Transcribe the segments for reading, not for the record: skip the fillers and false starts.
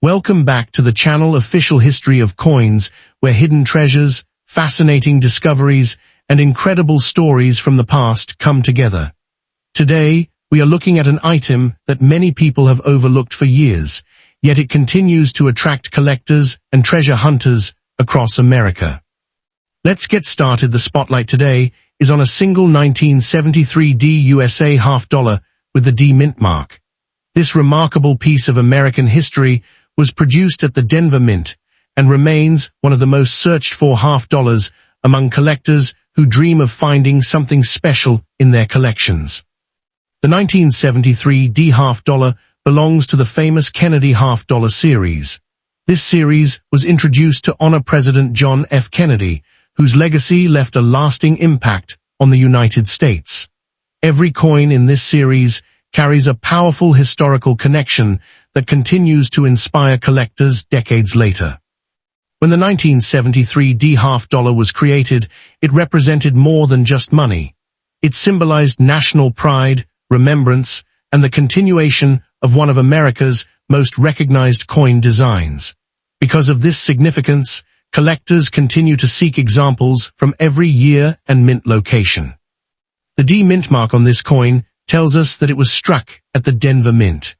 Welcome back to the channel Official History of Coins, where hidden treasures, fascinating discoveries, and incredible stories from the past come together. Today, we are looking at an item that many people have overlooked for years, yet it continues to attract collectors and treasure hunters across America. Let's get started. The spotlight today is on a single 1973 D USA half-dollar with the D mint mark. This remarkable piece of American history was produced at the Denver Mint and remains one of the most searched-for half-dollars among collectors who dream of finding something special in their collections. The 1973 D half-dollar belongs to the famous Kennedy half-dollar series. This series was introduced to honor President John F. Kennedy, whose legacy left a lasting impact on the United States. Every coin in this series carries a powerful historical connection that continues to inspire collectors decades later. When the 1973 D half-dollar was created, it represented more than just money. It symbolized national pride, remembrance, and the continuation of one of America's most recognized coin designs. Because of this significance, collectors continue to seek examples from every year and mint location. The D mint mark on this coin tells us that it was struck at the Denver Mint.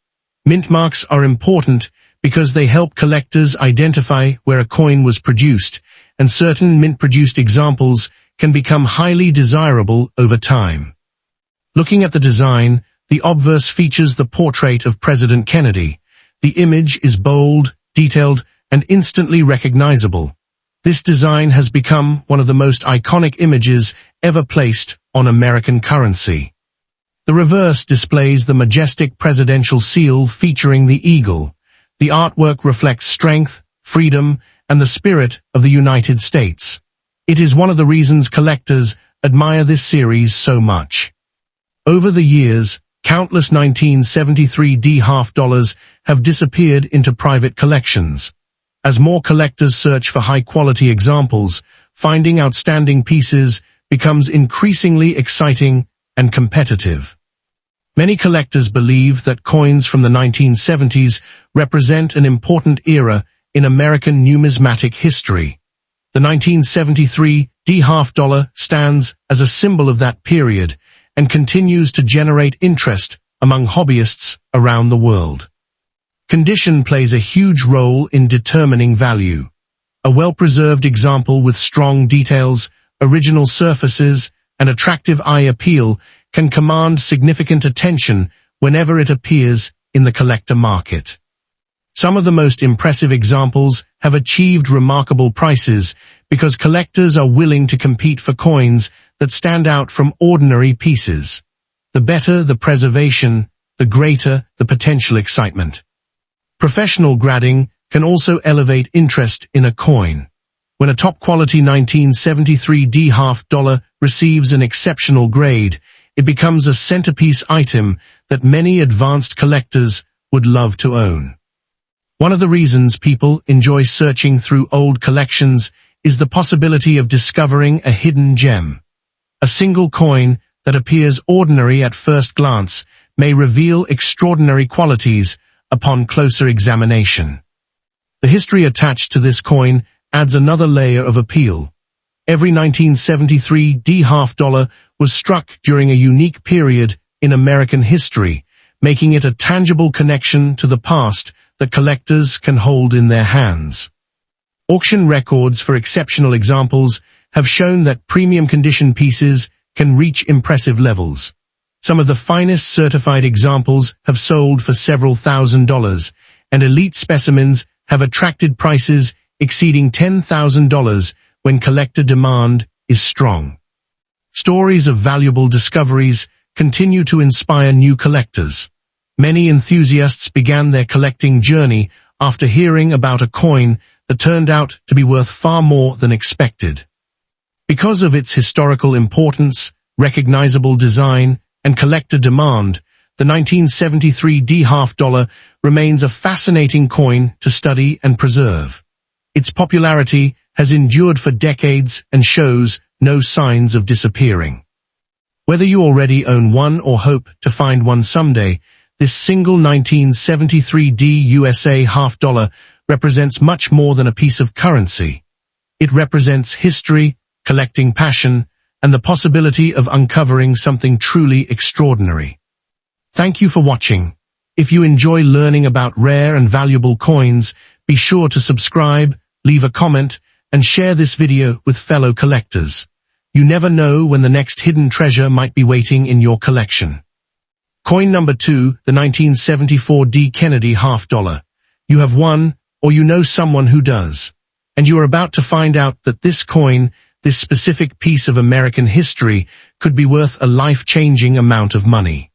Mint marks are important because they help collectors identify where a coin was produced, and certain mint-produced examples can become highly desirable over time. Looking at the design, the obverse features the portrait of President Kennedy. The image is bold, detailed, and instantly recognizable. This design has become one of the most iconic images ever placed on American currency. The reverse displays the majestic presidential seal featuring the eagle. The artwork reflects strength, freedom, and the spirit of the United States. It is one of the reasons collectors admire this series so much. Over the years, countless 1973 D half-dollars have disappeared into private collections. As more collectors search for high-quality examples, finding outstanding pieces becomes increasingly exciting and competitive. Many collectors believe that coins from the 1970s represent an important era in American numismatic history. The 1973 D half-dollar stands as a symbol of that period and continues to generate interest among hobbyists around the world. Condition plays a huge role in determining value. A well-preserved example with strong details, original surfaces, and attractive eye appeal can command significant attention whenever it appears in the collector market. Some of the most impressive examples have achieved remarkable prices because collectors are willing to compete for coins that stand out from ordinary pieces. The better the preservation, the greater the potential excitement. Professional grading can also elevate interest in a coin. When a top-quality 1973 D half-dollar receives an exceptional grade, it becomes a centerpiece item that many advanced collectors would love to own. One of the reasons people enjoy searching through old collections is the possibility of discovering a hidden gem. A single coin that appears ordinary at first glance may reveal extraordinary qualities upon closer examination. The history attached to this coin adds another layer of appeal. Every 1973 D half-dollar was struck during a unique period in American history, making it a tangible connection to the past that collectors can hold in their hands. Auction records for exceptional examples have shown that premium condition pieces can reach impressive levels. Some of the finest certified examples have sold for several $1,000s, and elite specimens have attracted prices exceeding $10,000 when collector demand is strong. Stories of valuable discoveries continue to inspire new collectors. Many enthusiasts began their collecting journey after hearing about a coin that turned out to be worth far more than expected. Because of its historical importance, recognizable design, and collector demand, the 1973 D half-dollar remains a fascinating coin to study and preserve. Its popularity has endured for decades and shows no signs of disappearing. Whether you already own one or hope to find one someday, this single 1973 D USA half-dollar represents much more than a piece of currency. It represents history, collecting passion, and the possibility of uncovering something truly extraordinary. Thank you for watching. If you enjoy learning about rare and valuable coins, be sure to subscribe, leave a comment, and share this video with fellow collectors. You never know when the next hidden treasure might be waiting in your collection. Coin number 2, the 1974 D Kennedy half-dollar. You have one, or you know someone who does. And you are about to find out that this coin, this specific piece of American history, could be worth a life-changing amount of money.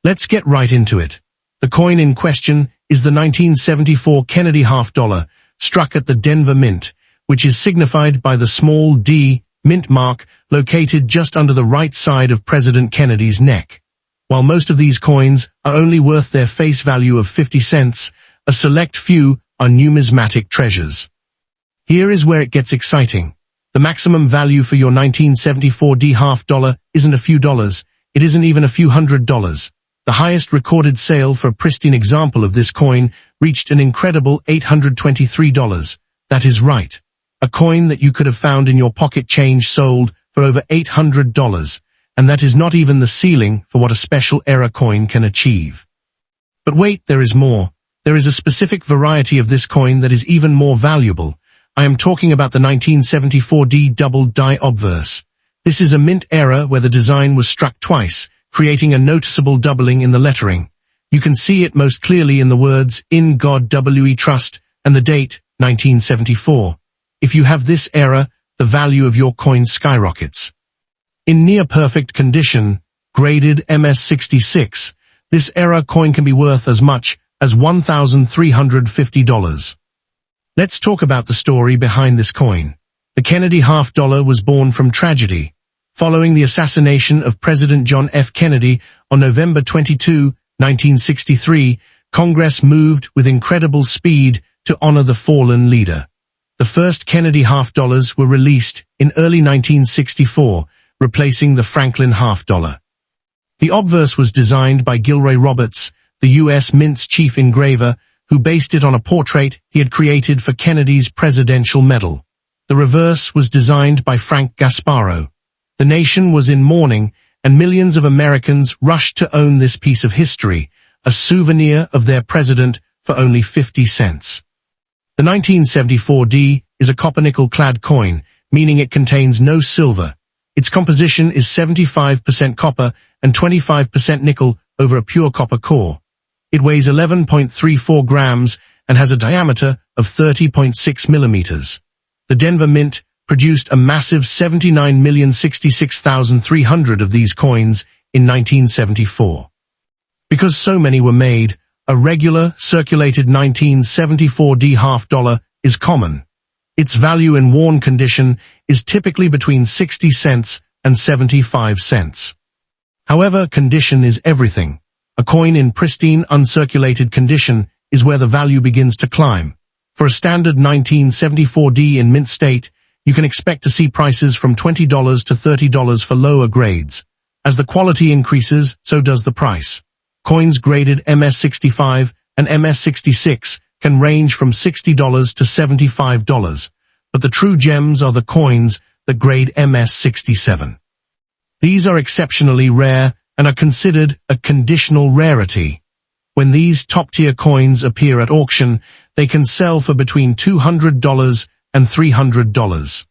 Let's get right into it. The coin in question is the 1974 Kennedy half-dollar, struck at the Denver Mint, which is signified by the small D mint mark located just under the right side of President Kennedy's neck. While most of these coins are only worth their face value of 50 cents, a select few are numismatic treasures. Here is where it gets exciting. The maximum value for your 1974 D half-dollar isn't a few dollars, it isn't even a few $100. The highest recorded sale for a pristine example of this coin reached an incredible $823. That is right. A coin that you could have found in your pocket change sold for over $800, and that is not even the ceiling for what a special era coin can achieve. But wait, there is more. There is a specific variety of this coin that is even more valuable. I am talking about the 1974 D double die obverse. This is a mint era where the design was struck twice, creating a noticeable doubling in the lettering. You can see it most clearly in the words, "In God We Trust," and the date, 1974. If you have this era, the value of your coin skyrockets. In near-perfect condition, graded MS66, this era coin can be worth as much as $1,350. Let's talk about the story behind this coin. The Kennedy half-dollar was born from tragedy. Following the assassination of President John F. Kennedy on November 22, 1963, Congress moved with incredible speed to honor the fallen leader. The first Kennedy half-dollars were released in early 1964, replacing the Franklin half-dollar. The obverse was designed by Gilroy Roberts, the U.S. Mint's chief engraver, who based it on a portrait he had created for Kennedy's presidential medal. The reverse was designed by Frank Gasparo. The nation was in mourning, and millions of Americans rushed to own this piece of history, a souvenir of their president for only 50 cents. The 1974 D is a copper-nickel-clad coin, meaning it contains no silver. Its composition is 75% copper and 25% nickel over a pure copper core. It weighs 11.34 grams and has a diameter of 30.6 millimeters. The Denver Mint produced a massive 79,066,300 of these coins in 1974. Because so many were made, a regular, circulated 1974 D half-dollar is common. Its value in worn condition is typically between 60 cents and 75 cents. However, condition is everything. A coin in pristine, uncirculated condition is where the value begins to climb. For a standard 1974 D in mint state, you can expect to see prices from $20 to $30 for lower grades. As the quality increases, so does the price. Coins graded MS65 and MS66 can range from $60 to $75, but the true gems are the coins that grade MS67. These are exceptionally rare and are considered a conditional rarity. When these top-tier coins appear at auction, they can sell for between $200 and $300.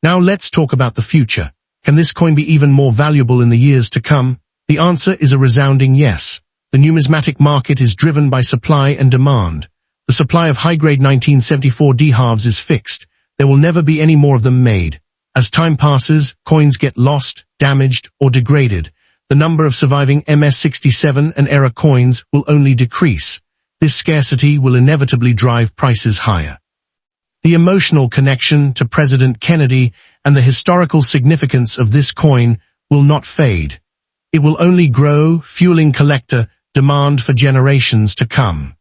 Now let's talk about the future. Can this coin be even more valuable in the years to come? The answer is a resounding yes. The numismatic market is driven by supply and demand. The supply of high-grade 1974 D halves is fixed. There will never be any more of them made. As time passes, coins get lost, damaged, or degraded. The number of surviving MS67 and era coins will only decrease. This scarcity will inevitably drive prices higher. The emotional connection to President Kennedy and the historical significance of this coin will not fade. It will only grow, fueling collector demand for generations to come.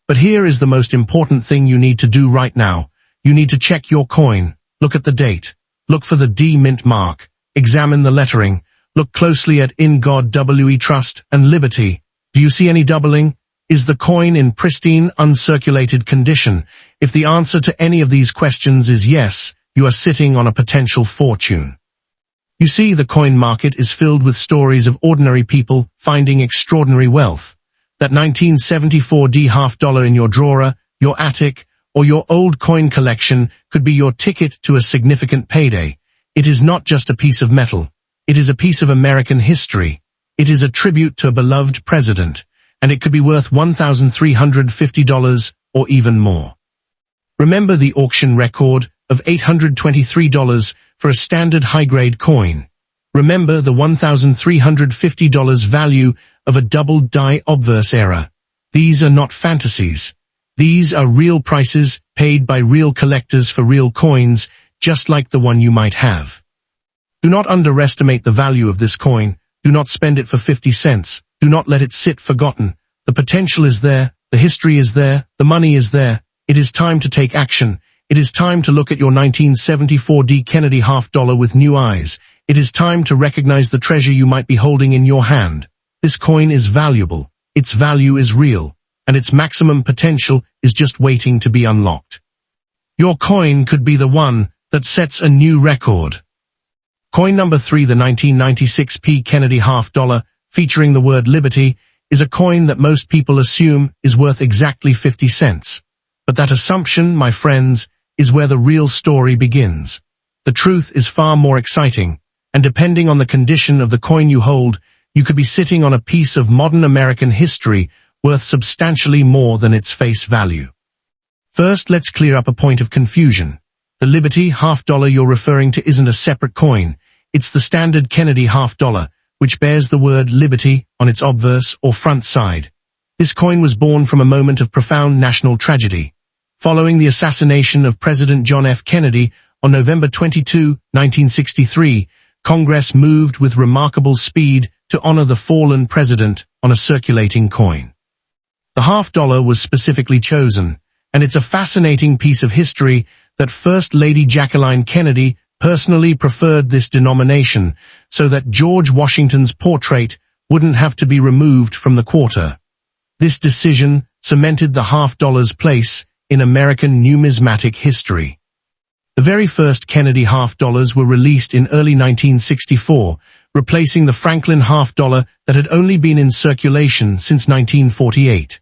But here is the most important thing you need to do right now. You need to check your coin. Look at the date. Look for the D mint mark. Examine the lettering. Look closely at "In God We Trust" and "Liberty." Do you see any doubling? Is the coin in pristine, uncirculated condition? If the answer to any of these questions is yes, you are sitting on a potential fortune. You see, the coin market is filled with stories of ordinary people finding extraordinary wealth. That 1974 half-dollar in your drawer, your attic, or your old coin collection could be your ticket to a significant payday. It is not just a piece of metal. It is a piece of American history. It is a tribute to a beloved president, and it could be worth $1,350 or even more. Remember the auction record of $823 for a standard high-grade coin. Remember the $1,350 value of a double-die obverse era. These are not fantasies. These are real prices paid by real collectors for real coins, just like the one you might have. Do not underestimate the value of this coin. Do not spend it for 50 cents. Do not let it sit forgotten. The potential is there. The history is there. The money is there. It is time to take action. It is time to look at your 1974 D. Kennedy half-dollar with new eyes. It is time to recognize the treasure you might be holding in your hand. This coin is valuable. Its value is real, and its maximum potential is just waiting to be unlocked. Your coin could be the one that sets a new record. Coin number 3, the 1996 P. Kennedy half-dollar, featuring the word Liberty, is a coin that most people assume is worth exactly 50 cents. But that assumption, my friends, is where the real story begins. The truth is far more exciting, and depending on the condition of the coin you hold, you could be sitting on a piece of modern American history worth substantially more than its face value. First, let's clear up a point of confusion. The Liberty half-dollar you're referring to isn't a separate coin. It's the standard Kennedy half-dollar, which bears the word Liberty on its obverse or front side. This coin was born from a moment of profound national tragedy. Following the assassination of President John F. Kennedy on November 22, 1963, Congress moved with remarkable speed to honor the fallen president on a circulating coin. The half-dollar was specifically chosen, and it's a fascinating piece of history that First Lady Jacqueline Kennedy personally preferred this denomination so that George Washington's portrait wouldn't have to be removed from the quarter. This decision cemented the half-dollar's place in American numismatic history. The very first Kennedy half-dollars were released in early 1964, replacing the Franklin half-dollar that had only been in circulation since 1948.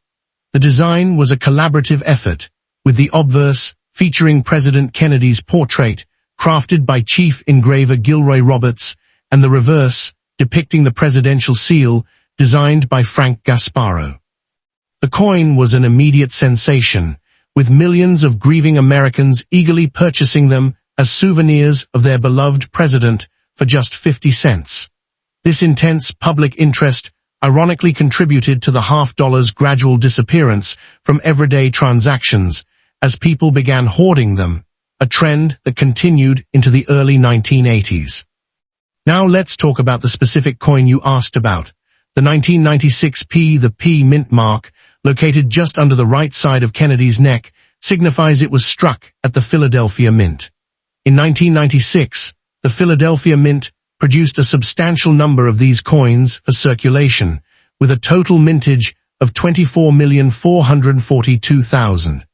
The design was a collaborative effort, with the obverse, featuring President Kennedy's portrait, crafted by Chief Engraver Gilroy Roberts, and the reverse, depicting the presidential seal, designed by Frank Gasparo. The coin was an immediate sensation, with millions of grieving Americans eagerly purchasing them as souvenirs of their beloved president for just 50 cents. This intense public interest ironically contributed to the half-dollar's gradual disappearance from everyday transactions as people began hoarding them, a trend that continued into the early 1980s. Now let's talk about the specific coin you asked about, the 1996 P. The P mint mark, located just under the right side of Kennedy's neck, signifies it was struck at the Philadelphia Mint. In 1996, the Philadelphia Mint produced a substantial number of these coins for circulation, with a total mintage of 24,442,000.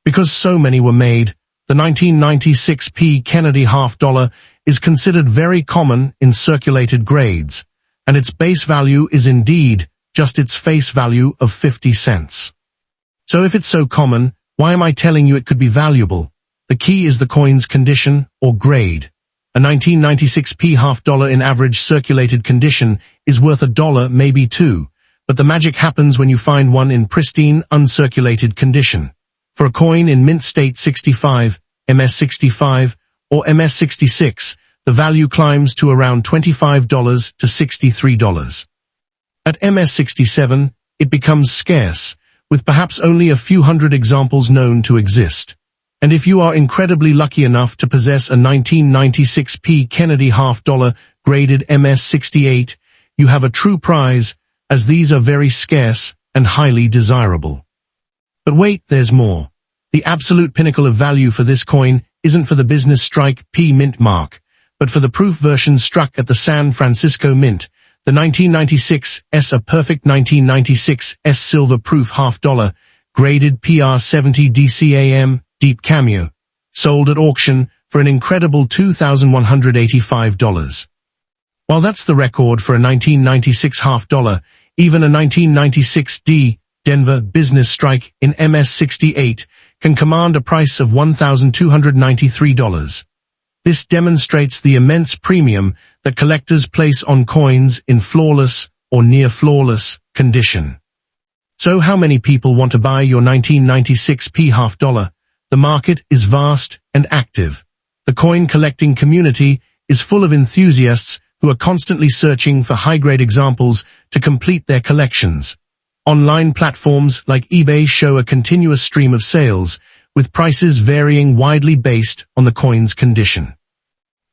Because so many were made, the 1996 P. Kennedy half-dollar is considered very common in circulated grades, and its base value is indeed just its face value of 50 cents. So if it's so common, why am I telling you it could be valuable? The key is the coin's condition or grade. A 1996 P half-dollar in average circulated condition is worth $1, maybe $2, but the magic happens when you find one in pristine, uncirculated condition. For a coin in mint state 65, MS65, or MS66, the value climbs to around $25 to $63. At MS67, it becomes scarce, with perhaps only a few hundred examples known to exist. And if you are incredibly lucky enough to possess a 1996 P. Kennedy half-dollar graded MS68, you have a true prize, as these are very scarce and highly desirable. But wait, there's more. The absolute pinnacle of value for this coin isn't for the business strike P mint mark, but for the proof version struck at the San Francisco Mint, The 1996 a perfect 1996 silver-proof half-dollar, graded PR70 DCAM, Deep Cameo, sold at auction for an incredible $2,185. While that's the record for a 1996 half-dollar, even a 1996 Denver Business Strike in MS68 can command a price of $1,293. This demonstrates the immense premium that collectors place on coins in flawless or near-flawless condition. So how many people want to buy your 1996 half-dollar? The market is vast and active. The coin collecting community is full of enthusiasts who are constantly searching for high-grade examples to complete their collections. Online platforms like eBay show a continuous stream of sales, with prices varying widely based on the coin's condition.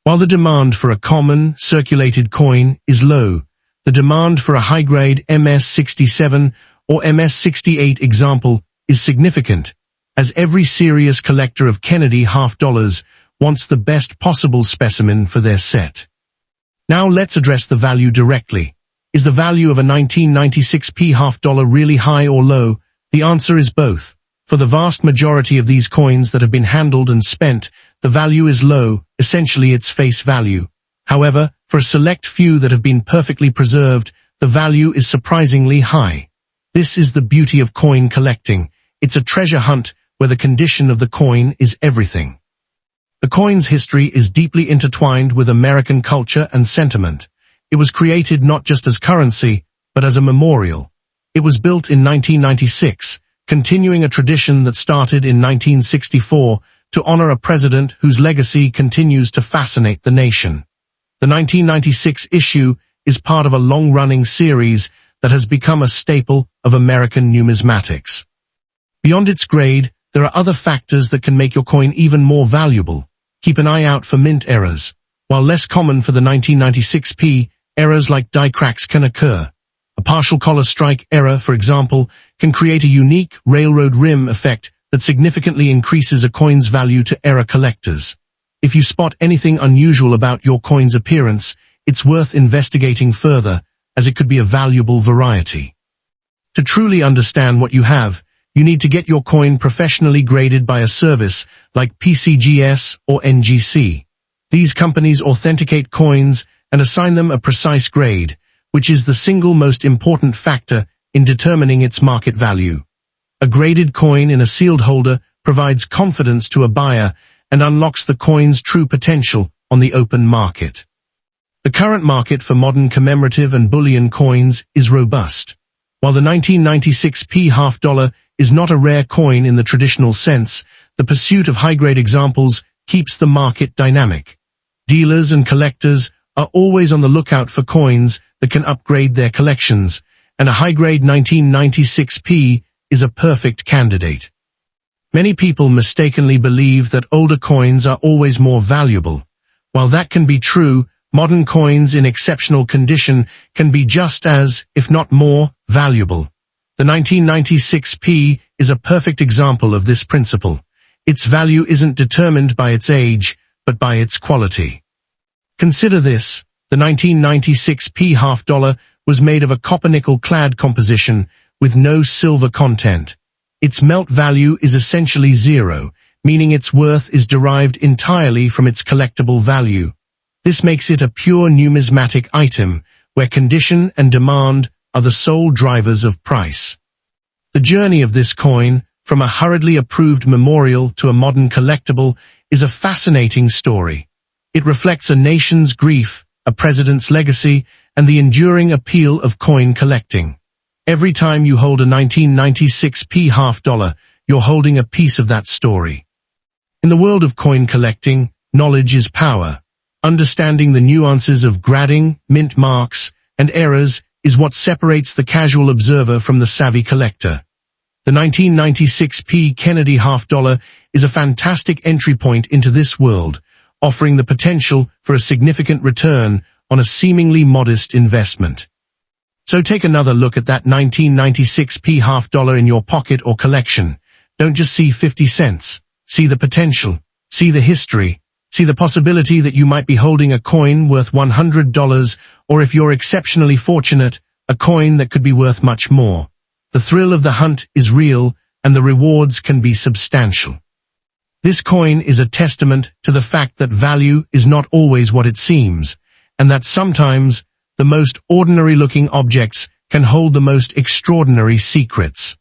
While the demand for a common, circulated coin is low, the demand for a high-grade MS67 or MS68 example is significant, as every serious collector of Kennedy half-dollars wants the best possible specimen for their set. Now let's address the value directly. Is the value of a 1996 half-dollar really high or low? The answer is both. For the vast majority of these coins that have been handled and spent, the value is low, essentially its face value. However, for a select few that have been perfectly preserved, the value is surprisingly high. This is the beauty of coin collecting. It's a treasure hunt where the condition of the coin is everything. The coin's history is deeply intertwined with American culture and sentiment. It was created not just as currency, but as a memorial. It was built in 1996, continuing a tradition that started in 1964 to honor a president whose legacy continues to fascinate the nation. The 1996 issue is part of a long-running series that has become a staple of American numismatics. Beyond its grade, there are other factors that can make your coin even more valuable. Keep an eye out for mint errors. While less common for the 1996 errors like die cracks can occur. A partial collar strike error, for example, can create a unique railroad rim effect that significantly increases a coin's value to error collectors. If you spot anything unusual about your coin's appearance, it's worth investigating further, as it could be a valuable variety. To truly understand what you have, you need to get your coin professionally graded by a service like PCGS or NGC. These companies authenticate coins and assign them a precise grade, which is the single most important factor in determining its market value. A graded coin in a sealed holder provides confidence to a buyer and unlocks the coin's true potential on the open market. The current market for modern commemorative and bullion coins is robust. While the 1996 half-dollar is not a rare coin in the traditional sense, the pursuit of high-grade examples keeps the market dynamic. Dealers and collectors are always on the lookout for coins that can upgrade their collections, and a high-grade 1996 is a perfect candidate. Many people mistakenly believe that older coins are always more valuable. While that can be true, modern coins in exceptional condition can be just as, if not more, valuable. The 1996 is a perfect example of this principle. Its value isn't determined by its age, but by its quality. Consider this. The 1996 half-dollar was made of a copper-nickel-clad composition with no silver content. Its melt value is essentially zero, meaning its worth is derived entirely from its collectible value. This makes it a pure numismatic item, where condition and demand are the sole drivers of price. The journey of this coin, from a hurriedly approved memorial to a modern collectible, is a fascinating story. It reflects a nation's grief, a president's legacy, and the enduring appeal of coin collecting. Every time you hold a 1996 half-dollar, you're holding a piece of that story. In the world of coin collecting, knowledge is power. Understanding the nuances of grading, mint marks, and errors is what separates the casual observer from the savvy collector. The 1996 Kennedy half-dollar is a fantastic entry point into this world, offering the potential for a significant return on a seemingly modest investment. So take another look at that 1996 half-dollar in your pocket or collection. Don't just see 50 cents. See the potential. See the history. See the possibility that you might be holding a coin worth $100, or if you're exceptionally fortunate, a coin that could be worth much more. The thrill of the hunt is real, and the rewards can be substantial. This coin is a testament to the fact that value is not always what it seems, and that sometimes the most ordinary-looking objects can hold the most extraordinary secrets.